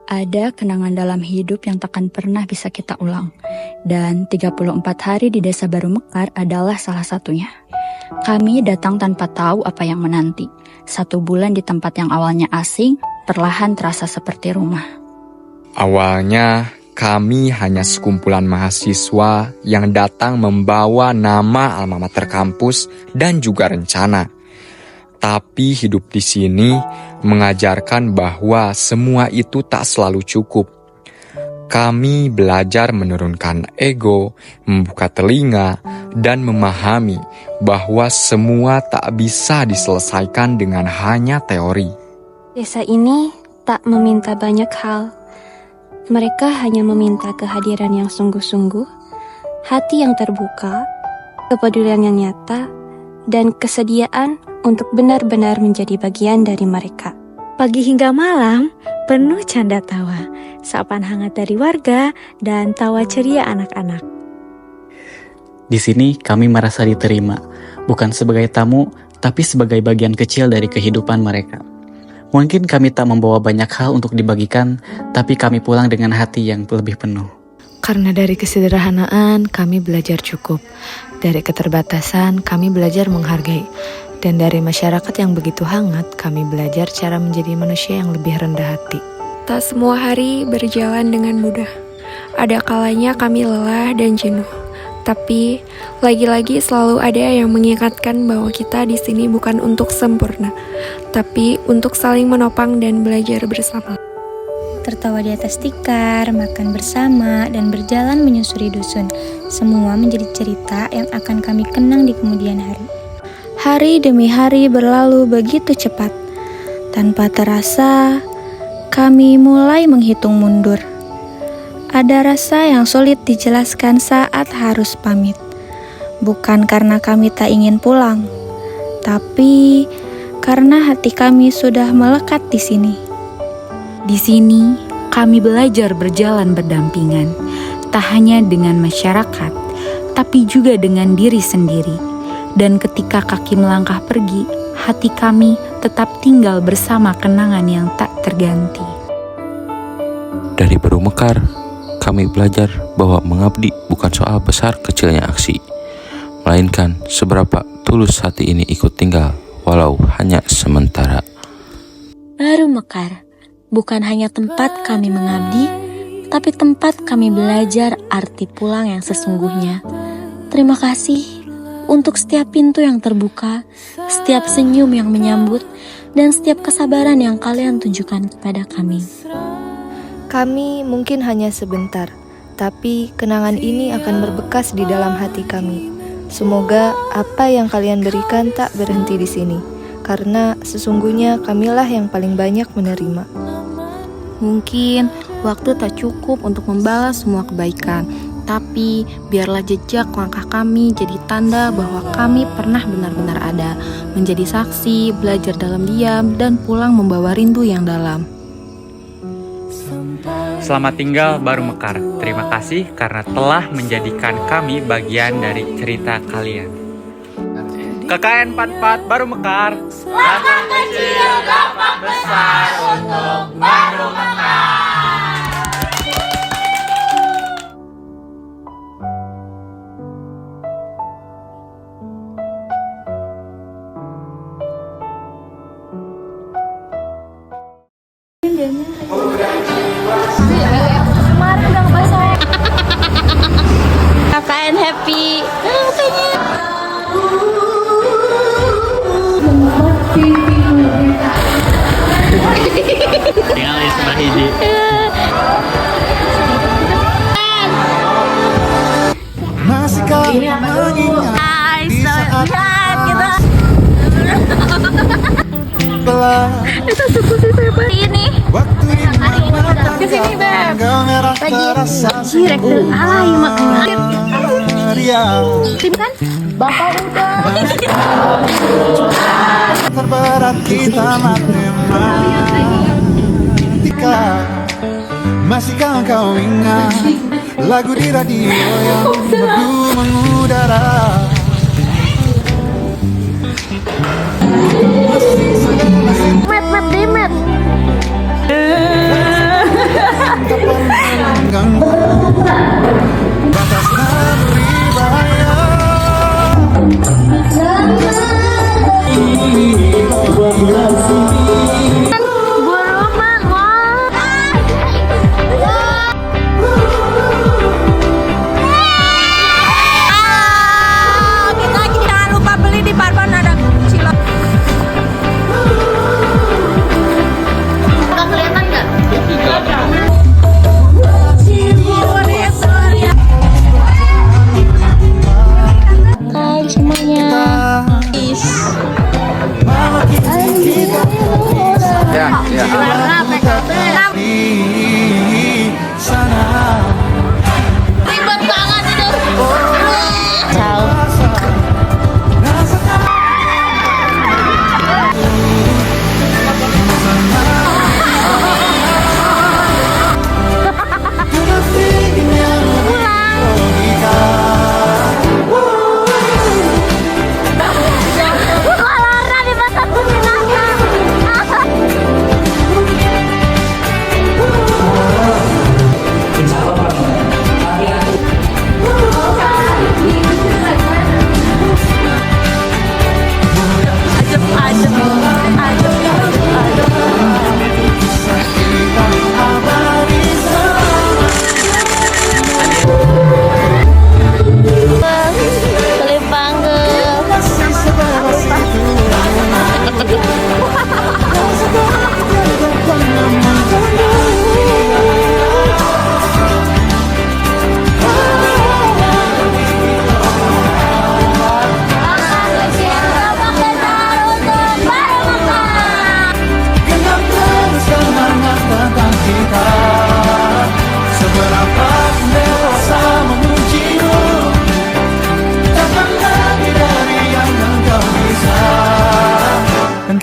Ada kenangan dalam hidup yang takkan pernah bisa kita ulang. Dan 34 hari di Desa Baru Mekar adalah salah satunya. Kami datang tanpa tahu apa yang menanti. 1 bulan di tempat yang awalnya asing, perlahan terasa seperti rumah. Awalnya, kami hanya sekumpulan mahasiswa yang datang membawa nama alma mater kampus dan juga rencana. Tapi hidup di sini mengajarkan bahwa semua itu tak selalu cukup. Kami belajar menurunkan ego, membuka telinga, dan memahami bahwa semua tak bisa diselesaikan dengan hanya teori. Desa ini tak meminta banyak hal. Mereka hanya meminta kehadiran yang sungguh-sungguh, hati yang terbuka, kepedulian yang nyata, dan kesediaan untuk benar-benar menjadi bagian dari mereka. Pagi hingga malam, penuh canda tawa, sapaan hangat dari warga, dan tawa ceria anak-anak. Di sini kami merasa diterima, bukan sebagai tamu, tapi sebagai bagian kecil dari kehidupan mereka. Mungkin kami tak membawa banyak hal untuk dibagikan, tapi kami pulang dengan hati yang lebih penuh. Karena dari kesederhanaan, kami belajar cukup. Dari keterbatasan, kami belajar menghargai. Dan dari masyarakat yang begitu hangat, kami belajar cara menjadi manusia yang lebih rendah hati. Tak semua hari berjalan dengan mudah. Ada kalanya kami lelah dan jenuh. Tapi, lagi-lagi selalu ada yang mengingatkan bahwa kita di sini bukan untuk sempurna, tapi untuk saling menopang dan belajar bersama. Tertawa di atas tikar, makan bersama, dan berjalan menyusuri dusun. Semua menjadi cerita yang akan kami kenang di kemudian hari. Hari demi hari berlalu begitu cepat. Tanpa terasa, kami mulai menghitung mundur. Ada rasa yang sulit dijelaskan saat harus pamit. Bukan karena kami tak ingin pulang, tapi karena hati kami sudah melekat di sini. Di sini, kami belajar berjalan berdampingan, tak hanya dengan masyarakat, tapi juga dengan diri sendiri. Dan ketika kaki melangkah pergi, hati kami tetap tinggal bersama kenangan yang tak terganti. Dari Baru Mekar, kami belajar bahwa mengabdi bukan soal besar kecilnya aksi, melainkan seberapa tulus hati ini ikut tinggal, walau hanya sementara. Baru Mekar bukan hanya tempat kami mengabdi, tapi tempat kami belajar arti pulang yang sesungguhnya. Terima kasih untuk setiap pintu yang terbuka, setiap senyum yang menyambut, dan setiap kesabaran yang kalian tunjukkan kepada kami. Kami mungkin hanya sebentar, tapi kenangan ini akan berbekas di dalam hati kami. Semoga apa yang kalian berikan tak berhenti di sini, karena sesungguhnya kamilah yang paling banyak menerima. Mungkin waktu tak cukup untuk membalas semua kebaikan, tapi biarlah jejak langkah kami jadi tanda bahwa kami pernah benar-benar ada, menjadi saksi, belajar dalam diam, dan pulang membawa rindu yang dalam. Selamat tinggal Baru Mekar. Terima kasih karena telah menjadikan kami bagian dari cerita kalian. KKN 44 Baru Mekar. Langkah kecil dampak besar untuk Baru Mekar. Kemarin udah ngebahas KKN happy. Tinggal sebelah hiji. Masihkah mengingat di saat kita Itu suku siapa ini? waktu di mana Kesini Beb. terasa Direktur alay makanya. Tim kan? Bapak udah. terberat kita matematika. Masihkah kau ingat lagu di radio yang merdu mengudara? Met demet. jiwaku tetap di sana. Ribet banget itu.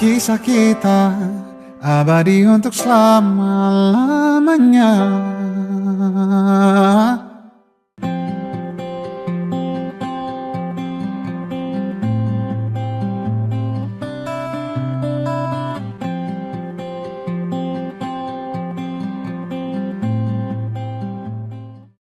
Kisah kita abadi untuk selama-lamanya.